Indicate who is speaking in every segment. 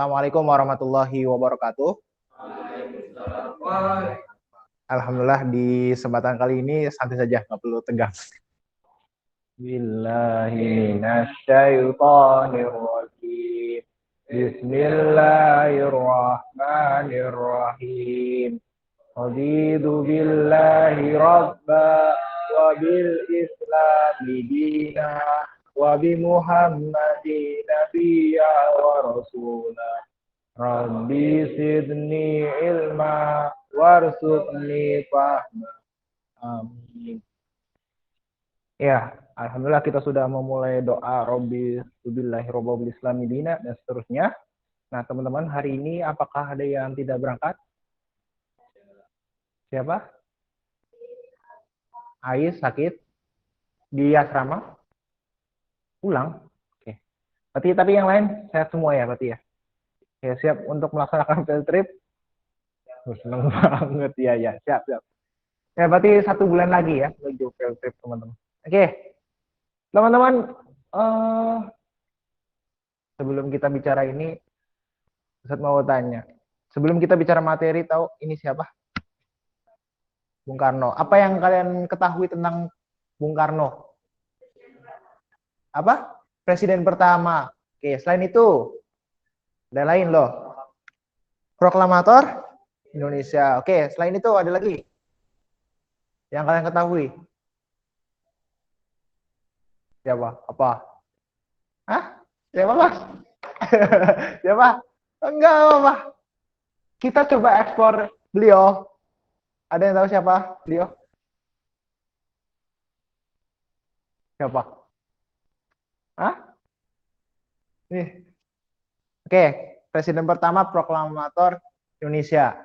Speaker 1: Assalamualaikum warahmatullahi wabarakatuh. Alhamdulillah di kesempatan kali ini santai saja, nggak perlu tegang. Billahiminasyaitonirrajim. Bismillahirrahmanirrahim. Raditu billahi rabba wa bil islami dina wa bi Muhammadin nabiyya wa rasulah. Rabbi sidni ilma warzuqni fahma. Amin. Ya, alhamdulillah kita sudah memulai doa Rabbi billahi rabbil islami dina dan seterusnya. Nah, teman-teman, hari ini apakah ada yang tidak berangkat? Siapa? Ais sakit di asrama? Pulang? Oke. Tapi yang lain sehat semua ya, berarti ya? Ya, siap untuk melaksanakan field trip? Seneng banget ya, siap. Ya, berarti 1 bulan lagi ya menuju field trip, teman-teman. Oke, teman-teman, sebelum kita bicara ini, Ustadz mau tanya. Sebelum kita bicara materi, tahu ini siapa? Bung Karno. Apa yang kalian ketahui tentang Bung Karno? Apa? Presiden pertama. Oke, selain itu, ada lain loh. Proklamator Indonesia. Oke, selain itu ada lagi yang kalian ketahui? Siapa? Apa? Hah? Siapa, Mas? Siapa? Enggak apa. Kita coba ekspor beliau. Ada yang tahu siapa beliau? Siapa? Hah? Nih. Oke, presiden pertama proklamator Indonesia.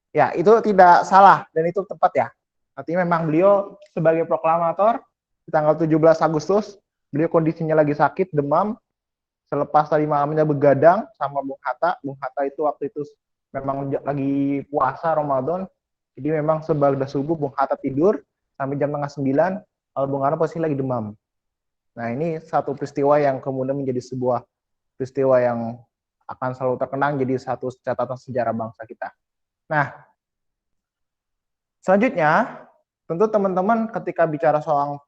Speaker 1: Ya, itu tidak salah dan itu tepat ya. Artinya memang beliau sebagai proklamator di tanggal 17 Agustus, beliau kondisinya lagi sakit, demam. Selepas tadi malamnya begadang sama Bung Hatta. Bung Hatta itu waktu itu memang lagi puasa Ramadan. Jadi memang sebagai subuh Bung Hatta tidur sampai jam 8:30, kalau Bung Karno posisi lagi demam. Nah, ini satu peristiwa yang kemudian menjadi sebuah peristiwa yang akan selalu terkenang jadi satu catatan sejarah bangsa kita. Nah, selanjutnya, tentu teman-teman ketika bicara soal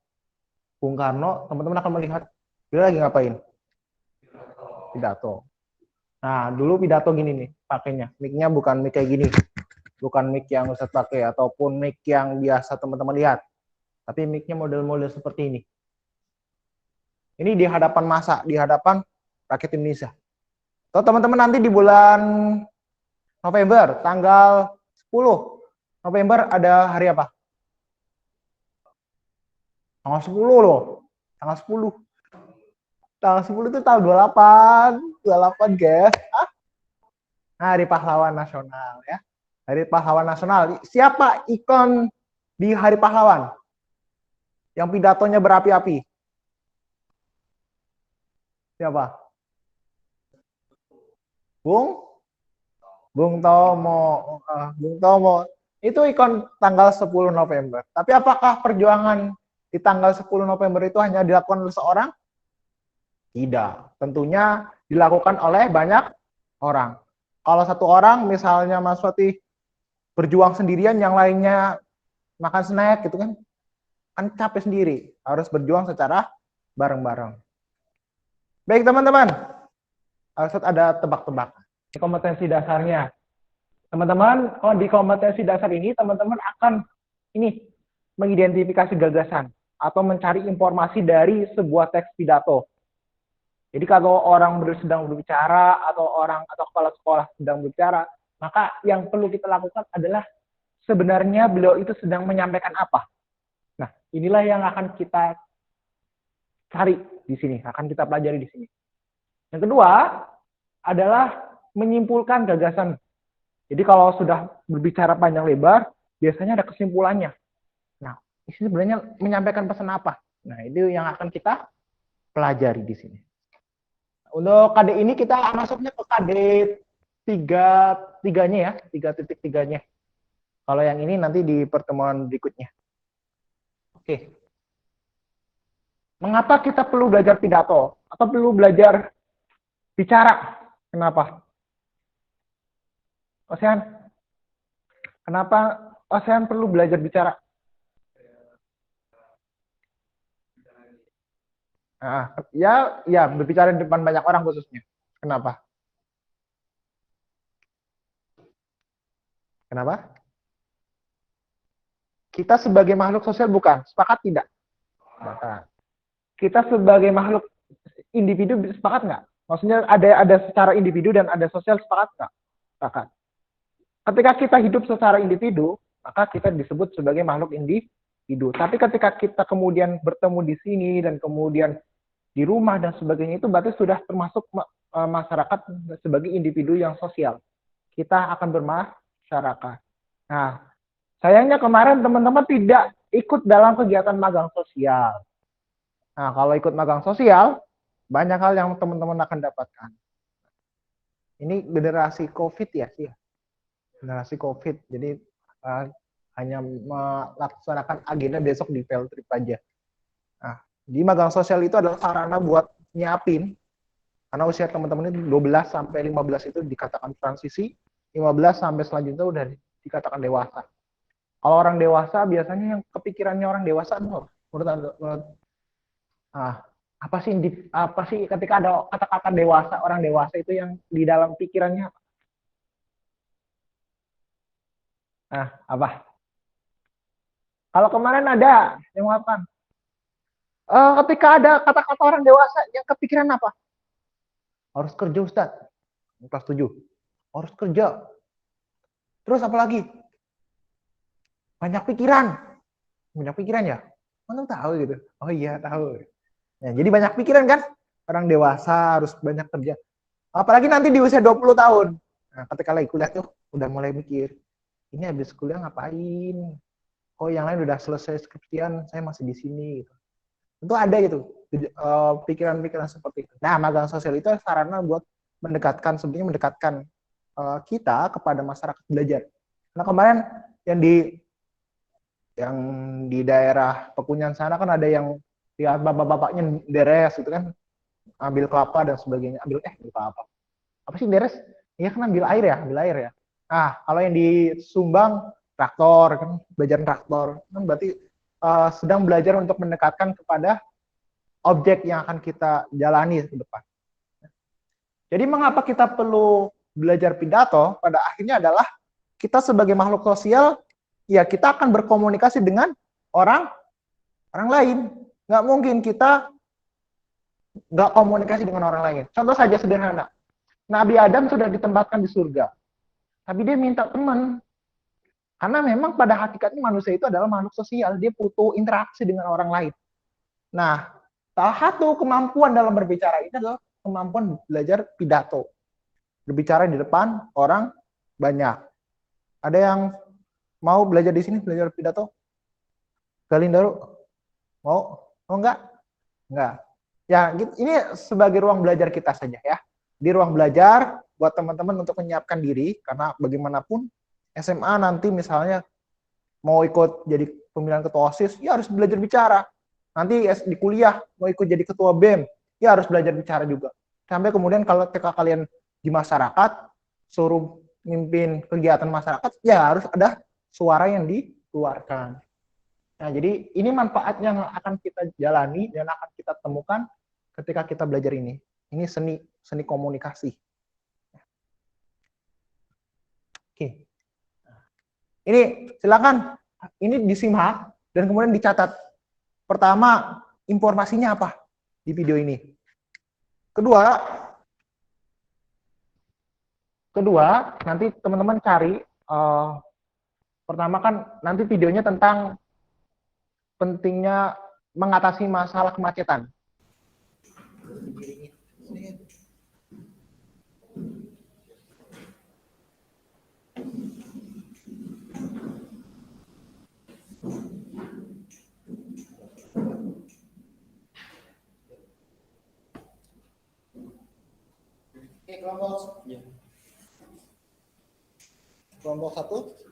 Speaker 1: Bung Karno, teman-teman akan melihat dia lagi ngapain? Pidato. Nah, dulu pidato gini nih pakainya. Mic-nya bukan mic kayak gini. Bukan mic yang Ustadz pakai ataupun mic yang biasa teman-teman lihat. Tapi mic-nya model-model seperti ini. Ini di hadapan massa, di hadapan rakyat Indonesia. Atau teman-teman nanti di bulan November, tanggal 10 November ada hari apa? Tanggal 10 loh. Tanggal 10. Tanggal 10 itu tanggal 28 guys. Hari Pahlawan Nasional ya. Hari Pahlawan Nasional. Siapa ikon di Hari Pahlawan? Yang pidatonya berapi-api. Siapa? Bung Tomo. Bung Tomo. Itu ikon tanggal 10 November. Tapi apakah perjuangan di tanggal 10 November itu hanya dilakukan oleh seorang? Tidak. Tentunya dilakukan oleh banyak orang. Kalau satu orang, misalnya Mas Fatih berjuang sendirian, yang lainnya makan snack gitu kan capek sendiri. Harus berjuang secara bareng-bareng. Baik teman-teman, ada tebak-tebakan. Ini kompetensi dasarnya. Teman-teman, kalau di kompetensi dasar ini, teman-teman akan mengidentifikasi gagasan atau mencari informasi dari sebuah teks pidato. Jadi kalau orang sedang berbicara atau kepala sekolah sedang berbicara, maka yang perlu kita lakukan adalah sebenarnya beliau itu sedang menyampaikan apa. Nah, inilah yang akan kita cari di sini, akan kita pelajari di sini. Yang kedua adalah menyimpulkan gagasan. Jadi kalau sudah berbicara panjang lebar, biasanya ada kesimpulannya. Nah, ini sebenarnya menyampaikan pesan apa? Nah, itu yang akan kita pelajari di sini. Untuk KD ini kita masuknya ke KD 3-3-nya ya, 3.3-nya. Kalau yang ini nanti di pertemuan berikutnya. Oke. Mengapa kita perlu belajar pidato atau perlu belajar bicara? Kenapa? Ocean, kenapa Ocean perlu belajar bicara? Ya, berbicara di depan banyak orang khususnya. Kenapa? Kenapa? Kita sebagai makhluk sosial bukan? Sepakat tidak? Sepakat. Kita sebagai makhluk individu sepakat nggak? Maksudnya ada secara individu dan ada sosial, sepakat nggak? Sepakat. Ketika kita hidup secara individu, maka kita disebut sebagai makhluk individu. Tapi ketika kita kemudian bertemu di sini dan kemudian di rumah dan sebagainya, itu berarti sudah termasuk masyarakat sebagai individu yang sosial. Kita akan bermasyarakat. Nah, sayangnya kemarin teman-teman tidak ikut dalam kegiatan magang sosial. Nah, kalau ikut magang sosial, banyak hal yang teman-teman akan dapatkan. Ini generasi COVID ya sih. Generasi COVID. Jadi hanya melaksanakan agenda besok di field trip aja. Nah, di magang sosial itu adalah sarana buat nyiapin, karena usia teman-teman ini 12 sampai 15 itu dikatakan transisi, 15 sampai selanjutnya udah dikatakan dewasa. Kalau orang dewasa biasanya yang kepikirannya orang dewasa menurut apa sih ketika ada kata-kata dewasa, orang dewasa itu yang di dalam pikirannya apa? Apa? Kalau kemarin ada yang mengatakan ketika ada kata-kata orang dewasa yang kepikiran apa? Harus kerja Ustaz. Kelas 7. Harus kerja. Terus apa lagi? Banyak pikiran. Banyak pikiran ya? Mana tahu gitu. Oh iya, tahu. Ya, jadi banyak pikiran kan? Orang dewasa harus banyak kerja. Apalagi nanti di usia 20 tahun. Nah, ketika lagi kuliah tuh udah mulai mikir, ini habis kuliah ngapain? Oh, yang lain udah selesai skripsian, saya masih di sini gitu. Tentu ada gitu pikiran-pikiran seperti itu. Nah, magang sosial itu sarana buat mendekatkan kita kepada masyarakat belajar. Nah, kemarin yang di daerah Pekunyan sana kan ada yang lihat bapak-bapaknya deres gitu kan, ambil kelapa dan sebagainya. Ambil kelapa. Apa sih deres? Iya kan ambil air ya. Nah, kalau yang di Sumbang traktor kan, belajar traktor kan berarti sedang belajar untuk mendekatkan kepada objek yang akan kita jalani ke depan. Jadi mengapa kita perlu belajar pidato? Pada akhirnya adalah kita sebagai makhluk sosial, ya kita akan berkomunikasi dengan orang lain. Nggak mungkin kita nggak komunikasi dengan orang lain. Contoh saja sederhana. Nabi Adam sudah ditempatkan di surga, tapi dia minta teman. Karena memang pada hakikatnya manusia itu adalah makhluk sosial, dia butuh interaksi dengan orang lain. Nah, salah satu kemampuan dalam berbicara ini adalah kemampuan belajar pidato. Berbicara di depan orang banyak. Ada yang mau belajar di sini, belajar pidato? Galindaru? Mau? Oh enggak? Enggak. Ya, ini sebagai ruang belajar kita saja ya. Di ruang belajar buat teman-teman untuk menyiapkan diri, karena bagaimanapun SMA nanti misalnya mau ikut jadi pemilihan ketua OSIS, ya harus belajar bicara. Nanti di kuliah mau ikut jadi ketua BEM, ya harus belajar bicara juga. Sampai kemudian kalau kalian di masyarakat, suruh mimpin kegiatan masyarakat, ya harus ada suara yang dikeluarkan. Nah, jadi ini manfaat yang akan kita jalani dan akan kita temukan ketika kita belajar ini. Ini seni komunikasi. Oke. Ini silakan, ini disimak dan kemudian dicatat. Pertama, informasinya apa di video ini? Kedua, nanti teman-teman cari pertama kan nanti videonya tentang pentingnya mengatasi masalah kemacetan. Oke, kelompok 1.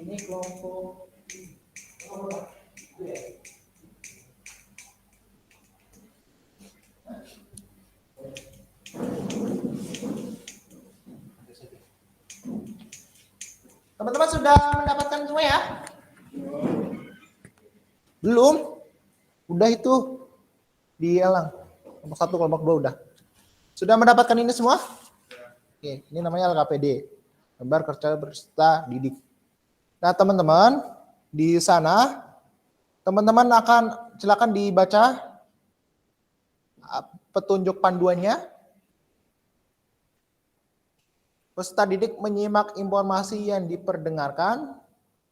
Speaker 1: ini kelompok teman-teman sudah mendapatkan semua ya? Belum? Udah itu di elang. Kelompok 1, kelompok 2 udah. Sudah mendapatkan ini semua? Oke, ini namanya LKPD. Gambar kerja peserta didik. Nah, teman-teman, di sana teman-teman akan silakan dibaca petunjuk panduannya. Peserta didik menyimak informasi yang diperdengarkan.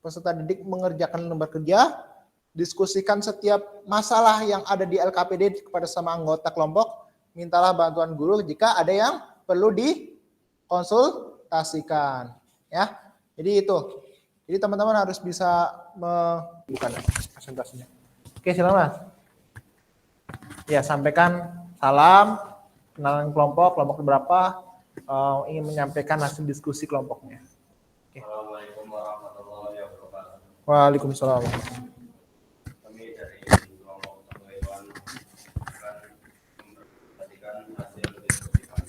Speaker 1: Peserta didik mengerjakan lembar kerja. Diskusikan setiap masalah yang ada di LKPD kepada sama anggota kelompok. Mintalah bantuan guru jika ada yang perlu dikonsultasikan. Ya, jadi itu. Jadi teman-teman harus bisa bukan presentasinya. Oke, silakan Mas. Ya, sampaikan salam, kenalan kelompok berapa. Ingin menyampaikan hasil diskusi kelompoknya. Oke.
Speaker 2: Assalamualaikum warahmatullahi wabarakatuh.
Speaker 1: Waalaikumsalam.
Speaker 2: Kami dari kelompok Tangguhan akan memperhatikan hasil diskusi kami.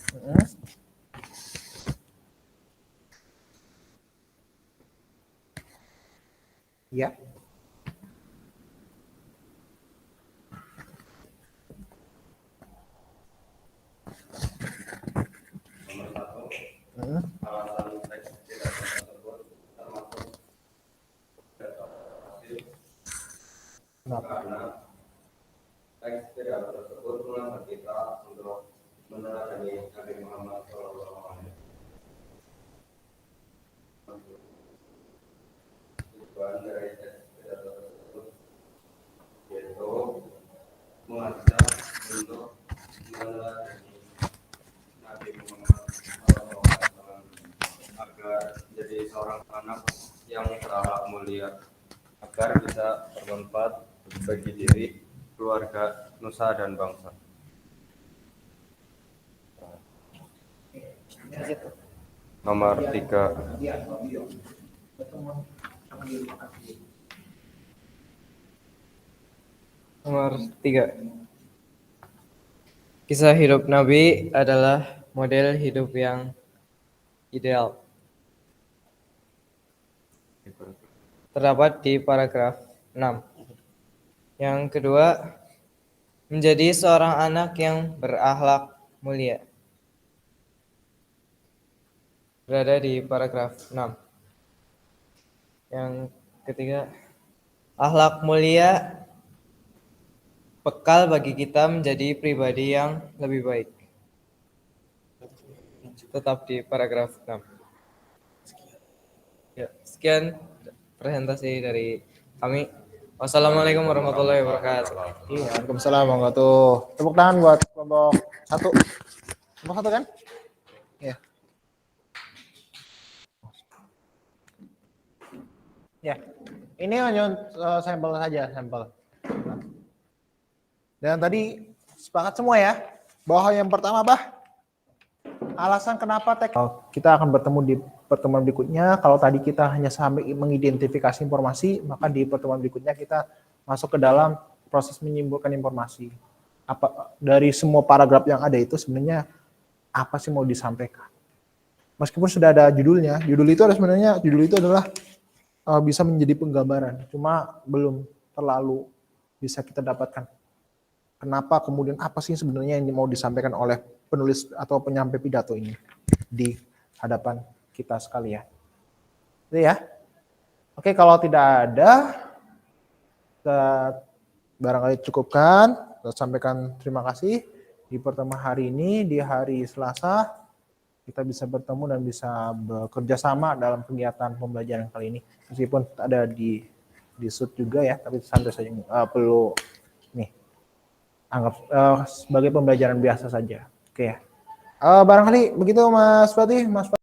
Speaker 1: Ya.
Speaker 2: Nomor 1, alasan teks pidato tersebut termasuk pidato hasil karena teks pidato tersebut mengajak kita untuk meneladani Nabi Muhammad SAW. Tujuan dari teks pidato tersebut yaitu mengajak untuk meneladani Nabi Muhammad SAW agar jadi seorang anak yang berakhlak mulia, agar bisa bermanfaat bagi diri, keluarga, nusa dan bangsa. Nomor 3.
Speaker 3: Nomor 3. Kisah hidup Nabi adalah model hidup yang ideal. Terdapat di paragraf 6. Yang kedua, menjadi seorang anak yang berakhlak mulia. Berada di paragraf 6. Yang ketiga, akhlak mulia bekal bagi kita menjadi pribadi yang lebih baik. Tetap di paragraf 6. Ya, sekian presentasi dari kami. Wassalamualaikum warahmatullahi wabarakatuh.
Speaker 1: Iya, waalaikumsalam warahmatullahi. Tepuk tangan buat kelompok 1. Kelompok 1 kan? Ya. Ya. Ini hanya sampel saja, sampel. Dan tadi sepakat semua ya, bahwa yang pertama alasan kenapa kita akan bertemu di pertemuan berikutnya. Kalau tadi kita hanya sampai mengidentifikasi informasi, maka di pertemuan berikutnya kita masuk ke dalam proses menyimpulkan informasi. Apa dari semua paragraf yang ada itu sebenarnya apa sih mau disampaikan? Meskipun sudah ada judulnya, judul itu adalah bisa menjadi penggambaran, cuma belum terlalu bisa kita dapatkan. Kenapa kemudian apa sih sebenarnya yang mau disampaikan oleh penulis atau penyampai pidato ini di hadapan kita sekalian. Itu ya. Oke, kalau tidak ada, kita barangkali cukupkan. Kita sampaikan terima kasih di pertemuan hari ini, di hari Selasa. Kita bisa bertemu dan bisa bekerja sama dalam kegiatan pembelajaran kali ini. Meskipun ada di shoot juga ya, tapi santai saja, perlu nih anggap sebagai pembelajaran biasa saja. Oke ya. Barangkali begitu Mas Fatih, Mas Fatih.